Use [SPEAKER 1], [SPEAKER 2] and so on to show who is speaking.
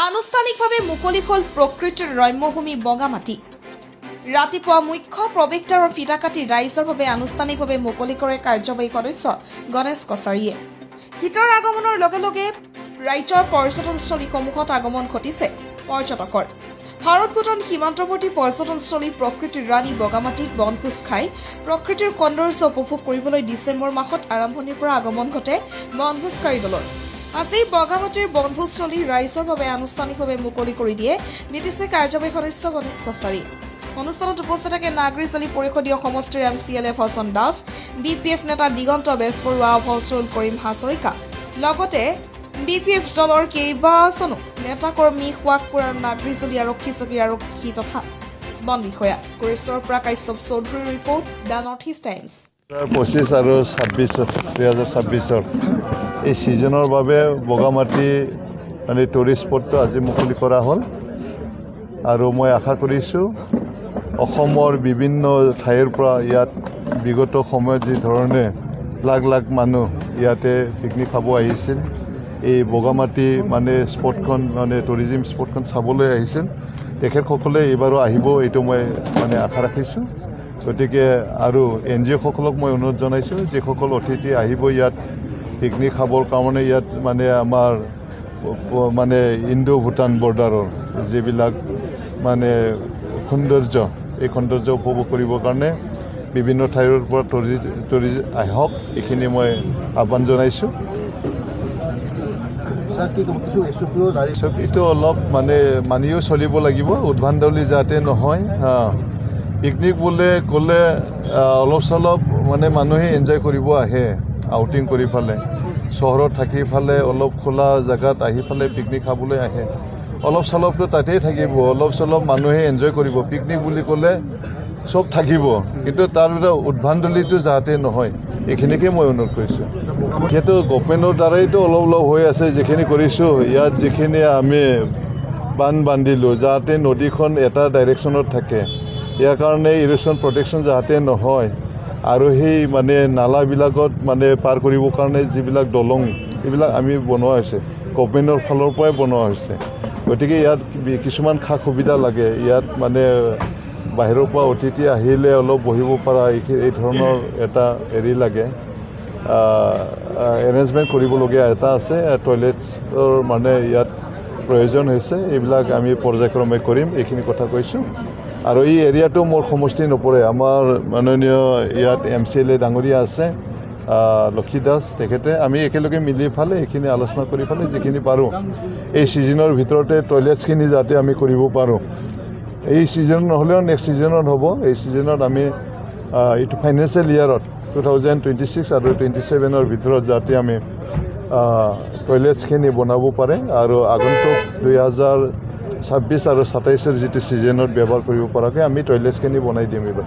[SPEAKER 1] আনুষ্ঠানিকভাৱে মুকলি হ'ল প্ৰকৃতিৰ ৰম্যভূমি বগামাটি। ৰাতিপুৱা মুখ্য প্ৰৱেশদ্বাৰৰ ফিতা কাটি ৰাইজৰ বাবে আনুষ্ঠানিকভাৱে মুকলি কৰে কাৰ্যবাহী সদস্য গণেশ কছাৰীয়ে। শীতৰ আগমনৰ লগে লগে ৰাজ্যৰ পৰ্যটনস্থলীসমূহত আগমন ঘটিছে পৰ্যটকৰ। ভাৰত-ভূটান সীমান্তৱৰ্তী পৰ্যটনস্থলী প্ৰকৃতিৰ ৰাণী বগামাটিত বনভোজ খাই প্ৰকৃতিৰ সৌন্দৰ্য উপভোগ কৰিবলৈ ডিচেম্বৰ মাহত আৰম্ভণিৰ পৰা আগমন ঘটে বনভোজকাৰী দলৰ। আজি বগামাটিৰ বনভোজস্থলী ৰাইজৰ বাবে আনুষ্ঠানিকভাৱে মুকলি কৰি দিয়ে বিটিচি কাৰ্যবাহী সদস্য গণেশ কছাৰী। অনুষ্ঠানত উপস্থিত থাকে নাগৰিকজনী পৰিষদীয় সমষ্টিৰ MCLA ভজন দাস, BPF নেতা দিগন্ত বেজবৰুৱা, ফজৰুল কৰিম হাজৰিকা, লগতে BPF দলৰ কেইবাজনো নেতাকৰ্মী, সোৱাগপুৰ আৰু নাগৰিকজনী আৰক্ষী চকীৰ আৰক্ষী তথা বন বিষয়া। কৰিশ্বৰ পৰা কাশ্যপ চৌধুৰীৰ report, the north east times.
[SPEAKER 2] 25 আৰু 2026 এই ছিজনৰ বাবে বগামাটি মানে টুৰিষ্ট স্পটটো আজি মুকলি কৰা হ'ল আৰু মই আশা কৰিছোঁ অসমৰ বিভিন্ন ঠাইৰ পৰা ইয়াত বিগত সময়ত যি ধৰণে লাখ লাখ মানুহ ইয়াতে পিকনিক খাব আহিছিল, এই বগামাটি মানে স্পটখন মানে টুৰিজিম স্পটখন চাবলৈ আহিছিল, তেখেতসকলে এইবাৰো আহিব এইটো মই মানে আশা ৰাখিছোঁ। গতিকে আৰু NGO সকলক মই অনুৰোধ জনাইছোঁ যিসকল অতিথি আহিব ইয়াত পিকনিক খাবৰ কাৰণে, ইয়াত মানে আমাৰ মানে ইণ্ডো ভূটান বৰ্ডাৰৰ যিবিলাক মানে সৌন্দৰ্য, এই সৌন্দৰ্য উপভোগ কৰিবৰ কাৰণে বিভিন্ন ঠাইৰ পৰা টুৰিষ্ট আহক, এইখিনি মই আহ্বান জনাইছোঁ। এইটো অলপ মানে মানিও চলিব লাগিব, উদ্ভণ্ডালি যাতে নহয়। পিকনিক বোলে ক'লে অলপ চলপ মানে মানুহে এনজয় কৰিব আহে, আউটিং কৰি ফালে, চহৰত থাকি ফালে অলপ খোলা জেগাত আহি ফালে পিকনিক খাবলৈ আহে। অলপ চলপটো তাতেই থাকিব, অলপ চলপ মানুহে এনজয় কৰিব। পিকনিক বুলি ক'লে চব থাকিব, কিন্তু তাৰ ভিতৰত উদ্ভণ্ডলিটো যাতে নহয়, এইখিনিকে মই অনুৰোধ কৰিছোঁ। যিহেতু গভৰ্ণমেণ্টৰ দ্বাৰাইতো অলপ অলপ হৈ আছে, যিখিনি কৰিছোঁ ইয়াত যিখিনি আমি বান্ধ বান্ধিলোঁ যাতে নদীখন এটা ডাইৰেকশ্যনত থাকে, ইয়াৰ কাৰণে ইৰোশ্যন প্ৰটেকশ্যন যাতে নহয়, আৰু সেই মানে নালাবিলাকত মানে পাৰ কৰিবৰ কাৰণে যিবিলাক দলং এইবিলাক আমি বনোৱা হৈছে, গভৰ্ণমেণ্টৰ ফালৰ পৰাই বনোৱা হৈছে। গতিকে ইয়াত কিছুমান সা সুবিধা লাগে, ইয়াত মানে বাহিৰৰ পৰা অতিথি আহিলে অলপ বহিব পৰা এই ধৰণৰ এটা হেৰি লাগে, এৰেঞ্জমেণ্ট কৰিবলগীয়া এটা আছে। টয়লেটৰ মানে ইয়াত প্ৰয়োজন হৈছে, এইবিলাক আমি পৰ্যায়ক্ৰমে কৰিম, এইখিনি কথা কৈছোঁ। আৰু এই এৰিয়াটো মোৰ সমষ্টি নপৰে, আমাৰ মাননীয় ইয়াত MCLA ডাঙৰীয়া আছে লক্ষী দাস, তেখেতে আমি একেলগে মিলি ফালে এইখিনি আলোচনা কৰি ফালে যিখিনি পাৰোঁ এই ছিজনৰ ভিতৰতে টয়লেটছখিনি যাতে আমি কৰিব পাৰোঁ। এই ছিজন নহ'লেও নেক্সট ছিজনত হ'ব। এই ছিজনত আমি এইটো ফাইনেন্সিয়েল ইয়াৰত 2026 আৰু 27ৰ ভিতৰত যাতে আমি টয়লেটছখিনি বনাব পাৰে আৰু আগন্তুক 2026 আৰু 27ৰ যিটো ছিজনত ব্যৱহাৰ কৰিব পৰাকৈ আমি টয়লেটছখিনি বনাই দিম এইবাৰ।